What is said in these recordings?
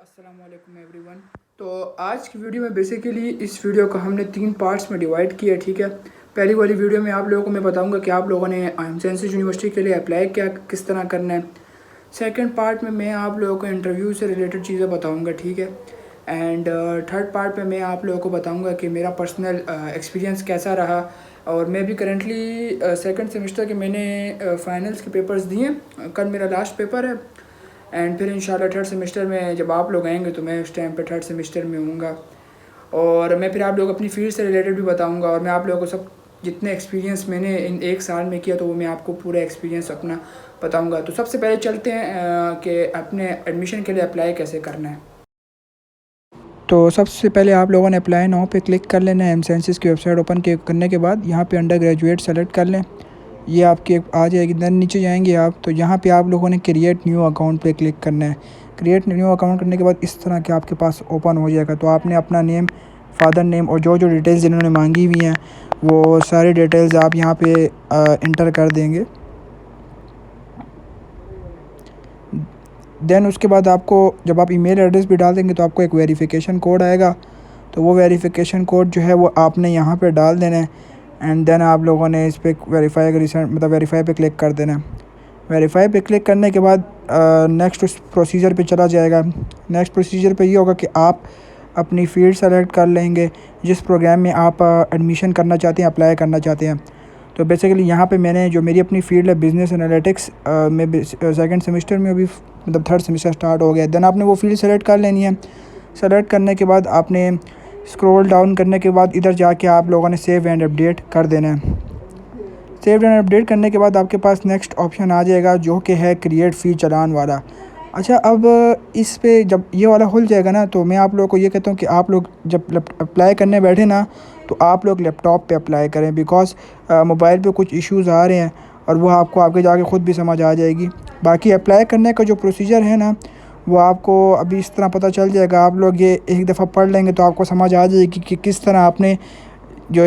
अस्सलाम वालेकुम एवरीवन। तो आज की वीडियो में बेसिकली इस वीडियो को हमने 3 पार्ट्स में डिवाइड किया, ठीक है। पहली वाली वीडियो में आप लोगों को मैं बताऊंगा कि आप लोगों ने एमसेंसिस यूनिवर्सिटी के लिए अप्लाई क्या किस तरह करना है। सेकंड पार्ट में मैं आप लोगों को इंटरव्यू से रिलेटेड चीज़ें बताऊंगा, ठीक है। एंड थर्ड पार्ट में मैं आप लोगों को बताऊंगा कि मेरा पर्सनल एक्सपीरियंस कैसा रहा। और मैं भी करेंटली सेकंड सेमेस्टर के मैंने फाइनल्स के पेपर्स दिए, कल मेरा लास्ट पेपर है। एंड फिर इंशाल्लाह थर्ड सेमेस्टर में जब आप लोग आएंगे तो मैं उस टाइम पे थर्ड सेमेस्टर में हूँगा। और मैं फिर आप लोग अपनी फील्ड से रिलेटेड भी बताऊँगा, और मैं आप लोगों को सब जितने एक्सपीरियंस मैंने इन एक साल में किया तो वो मैं आपको पूरा एक्सपीरियंस अपना बताऊँगा। तो सबसे पहले चलते हैं कि अपने एडमिशन के लिए अप्लाई कैसे करना है। तो सबसे पहले आप लोगों ने अप्लाई नाउ पे क्लिक कर लेना है। एमसेंसिस की वेबसाइट ओपन करने के बाद यहाँ पे अंडर ग्रेजुएट सेलेक्ट कर लें, ये आपकी आ जाएगी। देन नीचे जाएंगे आप तो यहाँ पे आप लोगों ने क्रिएट न्यू अकाउंट पे क्लिक करना है। क्रिएट न्यू अकाउंट करने के बाद इस तरह के आपके पास ओपन हो जाएगा। तो आपने अपना नेम, फादर नेम और जो जो डिटेल्स जिन्होंने मांगी हुई हैं वो सारी डिटेल्स आप यहाँ पे इंटर कर देंगे। देन उसके बाद आपको जब आप ईमेल एड्रेस भी डाल देंगे तो आपको एक वेरिफिकेशन कोड आएगा। तो वो वेरिफिकेशन कोड जो है वो आपने यहाँ पे डाल देना है। एंड देन आप लोगों ने इस पर वेरीफाई वेरीफाई पे क्लिक कर देना है। वेरीफाई पे क्लिक करने के बाद नेक्स्ट उस प्रोसीजर पे चला जाएगा। नेक्स्ट प्रोसीजर पे ये होगा कि आप अपनी फ़ील्ड सेलेक्ट कर लेंगे जिस प्रोग्राम में आप एडमिशन करना चाहते हैं, अप्लाई करना चाहते हैं। तो बेसिकली यहाँ पे मैंने जो मेरी अपनी फ़ील्ड है बिज़नेस एनालिटिक्स में सेकंड सेमेस्टर में अभी मतलब थर्ड सेमेस्टर स्टार्ट हो गया। देन आपने वो फील्ड सेलेक्ट कर लेनी है। सेलेक्ट करने के बाद आपने स्क्रॉल डाउन करने के बाद इधर जाके आप लोगों ने सेव एंड अपडेट कर देना है। सेव एंड अपडेट करने के बाद आपके पास नेक्स्ट ऑप्शन आ जाएगा जो कि है क्रिएट फ़ी चालान वाला। अच्छा, अब इस पे जब ये वाला खुल जाएगा ना तो मैं आप लोगों को ये कहता हूँ कि आप लोग जब अप्लाई करने बैठे ना तो आप लोग लैपटॉप पे अप्लाई करें, बिकॉज़ मोबाइल पे कुछ इश्यूज़ आ रहे हैं और वो आपको आगे जाके ख़ुद भी समझ आ जाएगी। बाकी अप्लाई करने का जो प्रोसीजर है ना वो आपको अभी इस तरह पता चल जाएगा। आप लोग ये एक दफ़ा पढ़ लेंगे तो आपको समझ आ जाएगी कि किस तरह आपने जो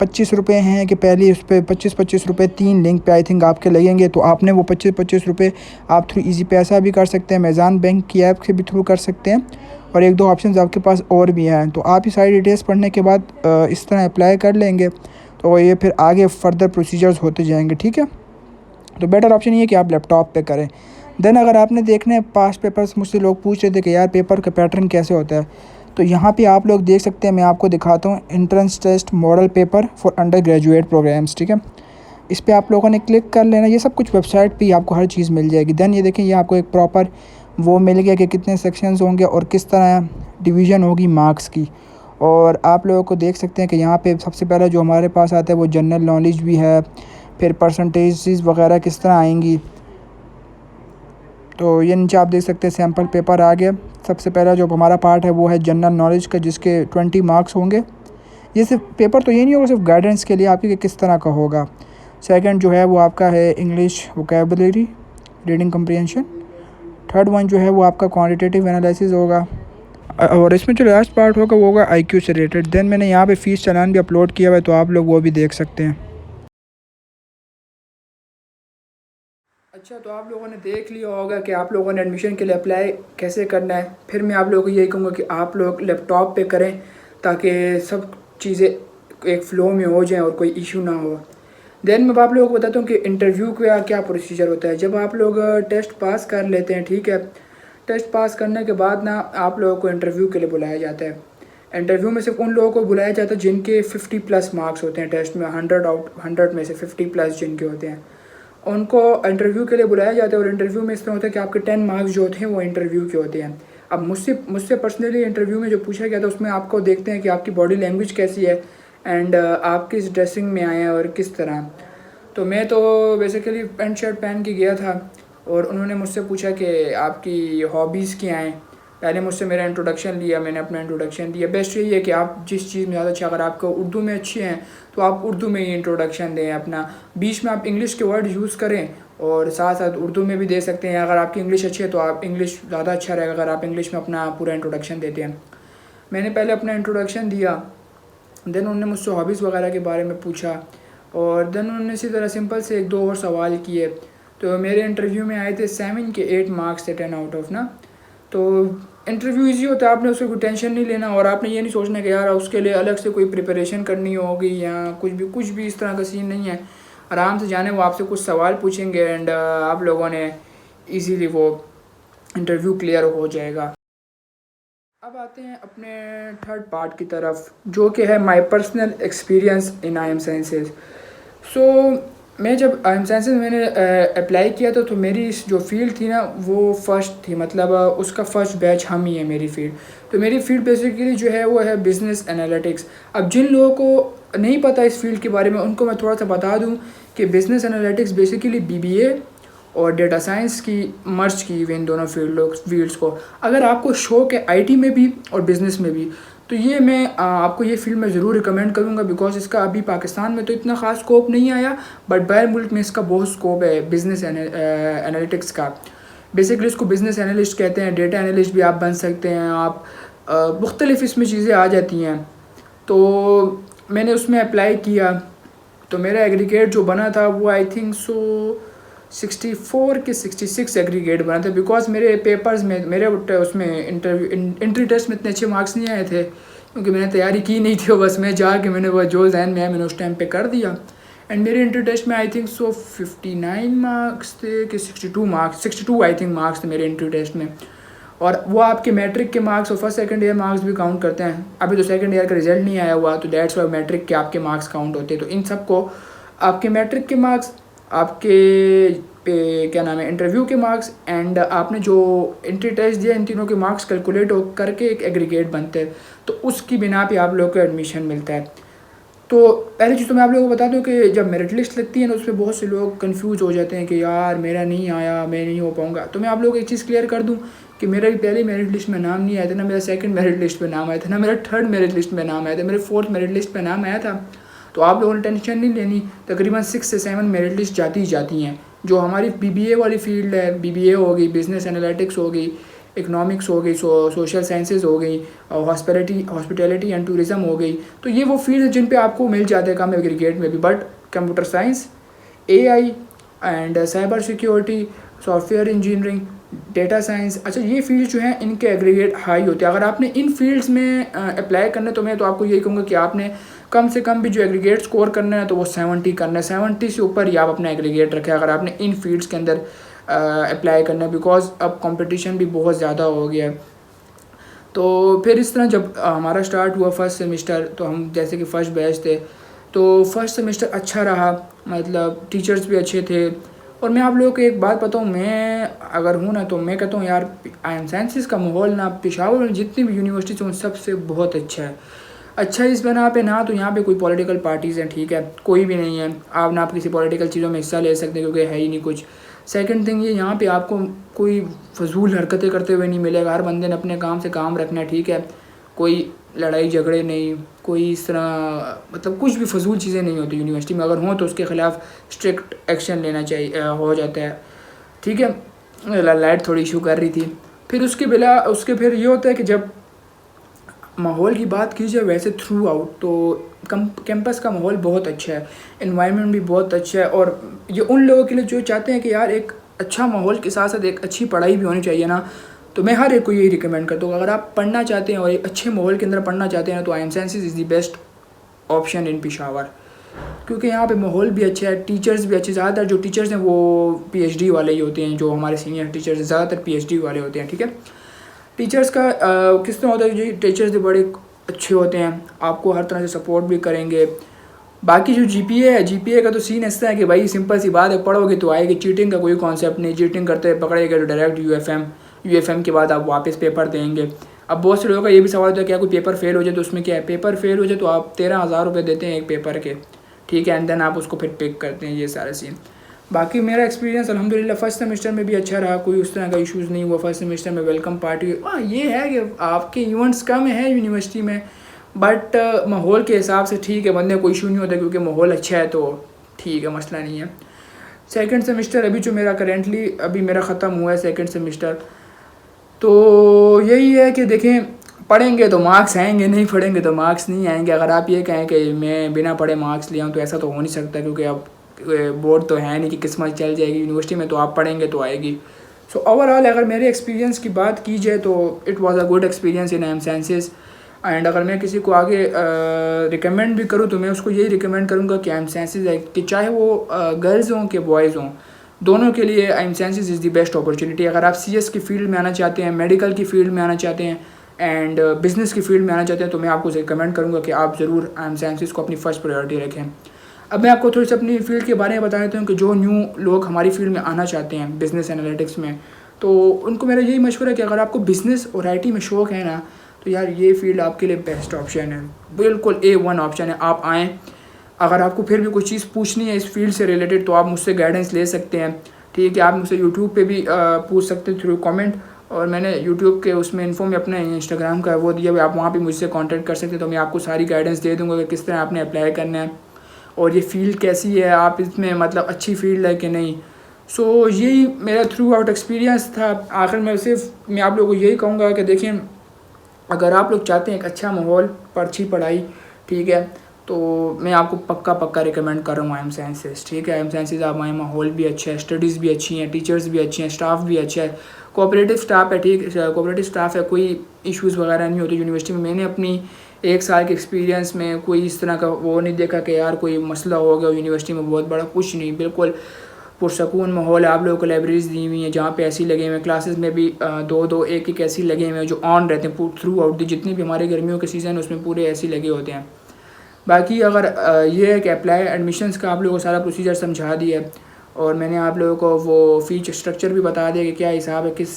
25 रुपये हैं कि पहले उस पर 25 रुपये 3 लिंक पे आई थिंक आपके लगेंगे। तो आपने वो 25 रुपये आप थ्रू इजी पैसा भी कर सकते हैं, अमेज़ॉन बैंक की ऐप से भी थ्रू कर सकते हैं, और एक दो ऑप्शंस आपके पास और भी हैं। तो आप ये सारी डिटेल्स पढ़ने के बाद इस तरह अप्लाई कर लेंगे तो ये फिर आगे फर्दर प्रोसीजर्स होते जाएंगे, ठीक है। तो बेटर ऑप्शन ये है कि आप लैपटॉप पे करें। देन अगर आपने देखने हैं पास्ट पेपर्स, मुझसे लोग पूछ रहे थे कि यार पेपर का पैटर्न कैसे होता है, तो यहाँ पे आप लोग देख सकते हैं। मैं आपको दिखाता हूँ entrance test model paper for undergraduate programmes, ठीक है। इस पर आप लोगों ने क्लिक कर लेना। ये सब कुछ वेबसाइट पे ही आपको हर चीज़ मिल जाएगी। देन ये देखें, ये आपको एक प्रॉपर वो मिल गया कि कितने सेक्शंस होंगे और किस तरह डिवीज़न होगी मार्क्स की। और आप लोगों को देख सकते हैं कि यहाँ पे सबसे पहले जो हमारे पास आता है वो जनरल नॉलेज भी है, फिर परसेंटेज वगैरह किस तरह आएंगी। तो ये नीचे आप देख सकते हैं सैम्पल पेपर आ गया। सबसे पहला जो हमारा पार्ट है वो है जनरल नॉलेज का, जिसके 20 मार्क्स होंगे। ये सिर्फ पेपर तो ये नहीं होगा सिर्फ गाइडेंस के लिए आपकी कि किस तरह का होगा। सेकंड जो है वो आपका है English vocabulary, reading comprehension. Third one जो है वो आपका क्वांटिटेटिव एनालिसिस होगा, और इसमें जो लास्ट पार्ट होगा वो होगा IQ से रिलेटेड। देन मैंने यहाँ पे फ़ीस चालान भी अपलोड किया हुआ है तो आप लोग वो भी देख सकते हैं। अच्छा, तो आप लोगों ने देख लिया होगा कि आप लोगों ने एडमिशन के लिए अप्लाई कैसे करना है। फिर मैं आप लोगों को यही कहूँगा कि आप लोग लैपटॉप पे करें ताकि सब चीज़ें एक फ़्लो में हो जाएं और कोई इशू ना हो। देन मैं आप लोगों को बताता हूँ कि इंटरव्यू का क्या प्रोसीजर होता है। जब आप लोग टेस्ट पास कर लेते हैं, ठीक है, टेस्ट पास करने के बाद ना आप लोगों को इंटरव्यू के लिए बुलाया जाता है। इंटरव्यू में सिर्फ उन लोगों को बुलाया जाता है जिनके 50+ मार्क्स होते हैं टेस्ट में, 100 में से 50+ जिनके होते हैं उनको इंटरव्यू के लिए बुलाया जाता है। और इंटरव्यू में इस तरह होता है कि आपके 10 मार्क्स जो होते हैं वो इंटरव्यू के होते हैं। अब मुझसे पर्सनली इंटरव्यू में जो पूछा गया था उसमें आपको देखते हैं कि आपकी बॉडी लैंग्वेज कैसी है एंड आप किस ड्रेसिंग में आए हैं और किस तरह। तो मैं तो बेसिकली पैंट शर्ट पहन के गया था और उन्होंने मुझसे पूछा कि आपकी हॉबीज़ क्या हैं। पहले मुझसे मेरा इंट्रोडक्शन लिया, मैंने अपना इंट्रोडक्शन दिया। बेस्ट यही है कि आप जिस चीज़ में ज़्यादा अच्छा, अगर आपको उर्दू में अच्छे हैं तो आप उर्दू में ही इंट्रोडक्शन दें अपना। बीच में आप इंग्लिश के वर्ड यूज़ करें और साथ साथ उर्दू में भी दे सकते हैं। अगर आपकी इंग्लिश अच्छी है तो आप इंग्लिश ज़्यादा अच्छा रहेगा अगर आप इंग्लिश में अपना पूरा इंट्रोडक्शन देते हैं। मैंने पहले अपना इंट्रोडक्शन दिया, देन उन्होंने मुझसे हॉबीज़ वगैरह के बारे में पूछा और देन उन्होंने इसी तरह सिंपल से एक दो और सवाल किए। तो मेरे इंटरव्यू में आए थे 7 के 8 मार्क्स थे 10 आउट ऑफ ना। तो इंटरव्यू इजी होता है, आपने उससे कोई टेंशन नहीं लेना और आपने ये नहीं सोचना कि यार उसके लिए अलग से कोई प्रिपरेशन करनी होगी या कुछ भी इस तरह का सीन नहीं है। आराम से जाने, वो आपसे कुछ सवाल पूछेंगे एंड आप लोगों ने इजीली वो इंटरव्यू क्लियर हो जाएगा। अब आते हैं अपने थर्ड पार्ट की तरफ, जो कि है my personal experience in I M sciences. So मैं जब आई एम साइंसेज मैंने अप्लाई किया था, तो मेरी जो फील्ड थी ना वो फ़र्स्ट थी, मतलब उसका फ़र्स्ट बैच हम ही है मेरी फील्ड। तो मेरी फील्ड बेसिकली जो है वो है बिज़नेस एनालिटिक्स। अब जिन लोगों को नहीं पता इस फील्ड के बारे में, उनको मैं थोड़ा सा बता दूं कि बिज़नेस एनालिटिक्स बेसिकली बीबीए और डेटा साइंस की मर्ज की हुई इन दोनों फील्ड्स को। अगर आपको शौक है आईटी में भी और बिज़नेस में भी, तो ये मैं आपको ये फील्ड में ज़रूर रिकमेंड करूँगा, बिकॉज इसका अभी पाकिस्तान में तो इतना ख़ास स्कोप नहीं आया, बट बाहर मुल्क में इसका बहुत स्कोप है बिज़नेस एनालिटिक्स का। बेसिकली इसको बिज़नेस एनालिस्ट कहते हैं, डेटा एनालिस्ट भी आप बन सकते हैं, आप मुख्तलिफ इसमें चीज़ें आ जाती हैं। तो मैंने उसमें अप्लाई किया, तो मेरा एग्रीगेट जो बना था वो आई थिंक 64 के 66 एग्रीगेट बना था, बिकॉज मेरे पेपर्स में मेरे उसमें एंट्री टेस्ट में इतने अच्छे मार्क्स नहीं आए थे, क्योंकि मैंने तैयारी की नहीं थी। बस मैं जाके मैंने वो जो जहन में है मैंने उस टाइम पे कर दिया। एंड मेरे एंट्री टेस्ट में आई थिंक 59 मार्क्स थे कि 62 आई थिंक मार्क्स थे मेरे एंट्री टेस्ट में। और वो आपके मैट्रिक के मार्क्स और फर्स्ट सेकंड ईयर मार्क्स भी काउंट करते हैं। अभी तो सेकंड ईयर का रिजल्ट नहीं आया हुआ, तो दैट्स वाई मैट्रिक के आपके मार्क्स काउंट होते हैं। तो इन सबको आपके मैट्रिक के मार्क्स, आपके क्या नाम है इंटरव्यू के मार्क्स एंड आपने जो एंट्री टेस्ट दिया, इन तीनों के मार्क्स कैलकुलेट हो करके एक एग्रीगेट बनते हैं। तो उसकी बिना पे आप लोग को एडमिशन मिलता है। तो पहली चीज़ तो मैं आप लोगों को बता दूं कि जब मेरिट लिस्ट लगती है ना, उसमें बहुत से लोग कंफ्यूज हो जाते हैं कि यार मेरा नहीं आया, मैं नहीं हो पाऊँगा। तो मैं आप लोगों को एक चीज़ क्लियर कर दूं कि मेरा भी पहले मेरिट लिस्ट में नाम नहीं आया था, ना मेरा सेकंड मेरिट लिस्ट में नाम आया था, ना मेरा थर्ड मेरिट लिस्ट में नाम आया था, मेरे फोर्थ मेरिट लिस्ट में नाम आया था। तो आप लोगों ने टेंशन नहीं लेनी, तकरीबन 6 से 7 मेरिट लिस्ट जाती ही जाती हैं। जो हमारी बीबीए वाली फील्ड है, बीबीए हो गई, बिजनेस एनालिटिक्स हो गई, इकनॉमिक्स हो गई, सोशल साइंसेज हो गई, हॉस्पिटैलिटी एंड टूरिज़म हो गई, तो ये वो फील्ड है जिन पे आपको मिल जाते हैं कम एग्रीगेट में भी। But computer science, AI and cyber security, software engineering, data science, अच्छा ये फील्ड जो है इनके एग्रीगेट हाई होते हैं। अगर आपने इन फील्ड्स में अप्लाई करना है, तो मैं तो आपको यही कहूँगा कि आपने कम से कम भी जो एग्रीगेट स्कोर करना है तो वो 70 करना है, 70 से ऊपर ही आप अपना एग्रीगेट रखें अगर आपने इन फील्ड्स के अंदर अप्लाई करना है, बिकॉज अब कंपटीशन भी बहुत ज़्यादा हो गया है। तो फिर इस तरह जब हमारा स्टार्ट हुआ फर्स्ट सेमेस्टर, तो हम जैसे कि फ़र्स्ट बैच थे, तो फर्स्ट सेमेस्टर अच्छा रहा, मतलब टीचर्स भी अच्छे थे। और मैं आप लोगों को एक बात बताऊँ, मैं अगर हूँ ना तो मैं कहता हूँ यार आई एम साइंसेस का माहौल ना पेशावर में जितनी भी यूनिवर्सिटीज़ हैं उन सबसे बहुत अच्छा है। अच्छा इस बना पे ना तो यहाँ पे कोई पॉलिटिकल पार्टीज़ हैं, ठीक है, कोई भी नहीं है, आप किसी पॉलिटिकल चीज़ों में हिस्सा ले सकते हैं क्योंकि है ही नहीं कुछ। सेकंड थिंग ये यहाँ पे आपको कोई फजूल हरकतें करते हुए नहीं मिलेगा, हर बंदे ने अपने काम से काम रखना है, ठीक है, कोई लड़ाई झगड़े नहीं, कोई इस तरह मतलब कुछ भी फजूल चीज़ें नहीं होती यूनिवर्सिटी में। अगर हों तो उसके ख़िलाफ़ स्ट्रिक्ट एक्शन लेना चाहिए, हो जाता है, ठीक है। लाइट थोड़ी इशू कर रही थी। फिर उसके फिर ये होता है कि जब माहौल की बात की जाए वैसे थ्रू आउट तो कैंपस का माहौल बहुत अच्छा है, एनवायरनमेंट भी बहुत अच्छा है। और ये उन लोगों के लिए जो चाहते हैं कि यार एक अच्छा माहौल के साथ साथ एक अच्छी पढ़ाई भी होनी चाहिए ना, तो मैं हर एक को यही रिकमेंड करता हूँ। अगर आप पढ़ना चाहते हैं और एक अच्छे माहौल के अंदर पढ़ना चाहते हैं तो आई M sciences is the best option in Peshawar, क्योंकि यहाँ पे माहौल भी अच्छा है, टीचर्स भी अच्छे, ज़्यादातर जो टीचर्स हैं वो पीएचडी वाले ही होते हैं, जो हमारे सीनियर टीचर्स ज़्यादातर पीएचडी वाले होते हैं, ठीक है। टीचर्स का किस तरह होता है जी, टीचर्स भी बड़े अच्छे होते हैं, आपको हर तरह से सपोर्ट भी करेंगे। बाकी जो जीपीए है, जीपीए का तो सीन ऐसा है कि भाई सिंपल सी बात है, पढ़ोगे तो आएगी, चीटिंग का कोई कॉन्सेप्ट नहीं, चीटिंग करते हुए पकड़ेगा तो डायरेक्ट यूएफएम के बाद आप वापस पेपर देंगे। अब बहुत से लोगों का ये भी सवाल होता है क्या कोई पेपर फेल हो जाए तो उसमें क्या है, पेपर फेल हो जाए तो आप 13,000 रुपये देते हैं एक पेपर के, ठीक है, एंड देन आप उसको फिर पिक करते हैं, ये सारा सीन। बाकी मेरा एक्सपीरियंस अल्हम्दुलिल्लाह फ़र्स्ट सेमेस्टर में भी अच्छा रहा, कोई उस तरह का इश्यूज़ नहीं हुआ। फर्स्ट सेमेस्टर में वेलकम पार्टी, हाँ ये है कि आपके इवेंट्स कम है यूनिवर्सिटी में, बट माहौल के हिसाब से ठीक है, बंदे कोई इशू नहीं होता क्योंकि माहौल अच्छा है, तो ठीक है, मसला नहीं है। सेकंड सेमेस्टर अभी जो मेरा करेंटली अभी मेरा ख़त्म हुआ है सेकंड सेमेस्टर, तो यही है कि देखें पढ़ेंगे तो मार्क्स आएंगे, नहीं पढ़ेंगे तो मार्क्स नहीं आएंगे। अगर आप ये कहें कि मैं बिना पढ़े मार्क्स लिया हूँ तो ऐसा तो हो नहीं सकता, क्योंकि अब बोर्ड तो है नहीं कि किस्मत चल जाएगी, यूनिवर्सिटी में तो आप पढ़ेंगे तो आएगी। सो ओवरऑल अगर मेरे एक्सपीरियंस की बात की जाए तो it was a good experience in M sciences. And अगर मैं किसी को आगे रिकमेंड भी करूँ तो मैं उसको यही रिकमेंड करूँगा कि एम साइंसेस है, कि चाहे वो गर्ल्स हों कि बॉयज़ हों, दोनों के लिए M sciences is the best opportunity. अगर आप CS की फील्ड में आना चाहते हैं, मेडिकल की फील्ड में आना चाहते हैं एंड बिज़नेस की फील्ड में आना चाहते हैं, तो मैं आपको रिकमेंड करूँगा कि आप ज़रूर एम साइंसेस को अपनी फ़र्स्ट प्रायोरिटी रखें। अब मैं आपको थोड़ी सी अपनी फील्ड के बारे में बता देता हूँ कि जो न्यू लोग हमारी फील्ड में आना चाहते हैं बिज़नेस एनालिटिक्स में, तो उनको मेरा यही मशवरा है कि अगर आपको बिज़नेस और IT में शौक़ है ना, तो यार ये फील्ड आपके लिए बेस्ट ऑप्शन है, बिल्कुल A1 ऑप्शन है। आप आएँ, अगर आपको फिर भी कोई चीज़ पूछनी है इस फील्ड से रिलेटेड तो आप मुझसे गाइडेंस ले सकते हैं, ठीक है। आप मुझसे यूट्यूब पे भी पूछ सकते हैं थ्रू कमेंट, और मैंने यूट्यूब के उसमें इन्फो में अपने इंस्टाग्राम का वो दिया हुआ, आप वहाँ पे मुझसे कांटेक्ट कर सकते हैं, तो मैं आपको सारी गाइडेंस दे दूँगा कि किस तरह आपने अप्लाई करना है और ये फ़ील्ड कैसी है, आप इसमें मतलब अच्छी फील्ड है कि नहीं। सो यही मेरा थ्रू आउट एक्सपीरियंस था। आखिर में सिर्फ मैं आप लोगों को यही कहूँगा कि देखिए, अगर आप लोग चाहते हैं एक अच्छा माहौल पर अच्छी पढ़ाई, ठीक है, तो मैं आपको पक्का रिकमेंड कर रहा हूँ एम साइंसेस, ठीक है। एम साइंसेस आप आए, माहौल भी अच्छा है, स्टडीज़ भी अच्छी हैं, टीचर्स भी अच्छे हैं, स्टाफ भी अच्छा है, कोऑपरेटिव स्टाफ है, ठीक है, कोऑपरेटिव स्टाफ है, कोई इश्यूज़ वगैरह नहीं होते यूनिवर्सिटी में। मैंने अपनी 1 साल के एक्सपीरियंस में कोई इस तरह का वो नहीं देखा कि यार कोई मसला हो गया यूनिवर्सिटी में बहुत बड़ा, कुछ नहीं, बिल्कुल पुरसकून माहौल है। आप लोगों को लाइब्रेरीज दी हुई हैं जहाँ पे ऐसी लगे हुए हैं, क्लासेस में भी 2-2 1-1 ऐसी लगे हुए हैं जो ऑन रहते हैं थ्रू आउट दी, जितनी भी हमारे गर्मियों के सीज़न है उसमें पूरे ऐसे लगे होते हैं। बाकी अगर ये है कि अप्लाई एडमिशन्स का आप लोगों को सारा प्रोसीजर समझा दिया है, और मैंने आप लोगों को वो फ़ीस स्ट्रक्चर भी बता दिया कि क्या हिसाब है, किस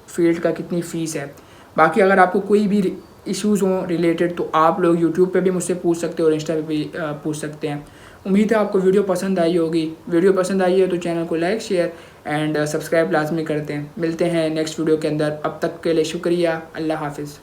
फील्ड का कितनी फ़ीस है। बाकी अगर आपको कोई भी इश्यूज़ हों रिलेटेड तो आप लोग यूट्यूब पे भी मुझसे पूछ सकते हो और इंस्टा पे भी पूछ सकते हैं। उम्मीद है आपको वीडियो पसंद आई होगी। वीडियो पसंद आई है तो चैनल को लाइक, शेयर एंड सब्सक्राइब लाजमी करते हैं। मिलते हैं नेक्स्ट वीडियो के अंदर, अब तक के लिए शुक्रिया। अल्लाह हाफिज़।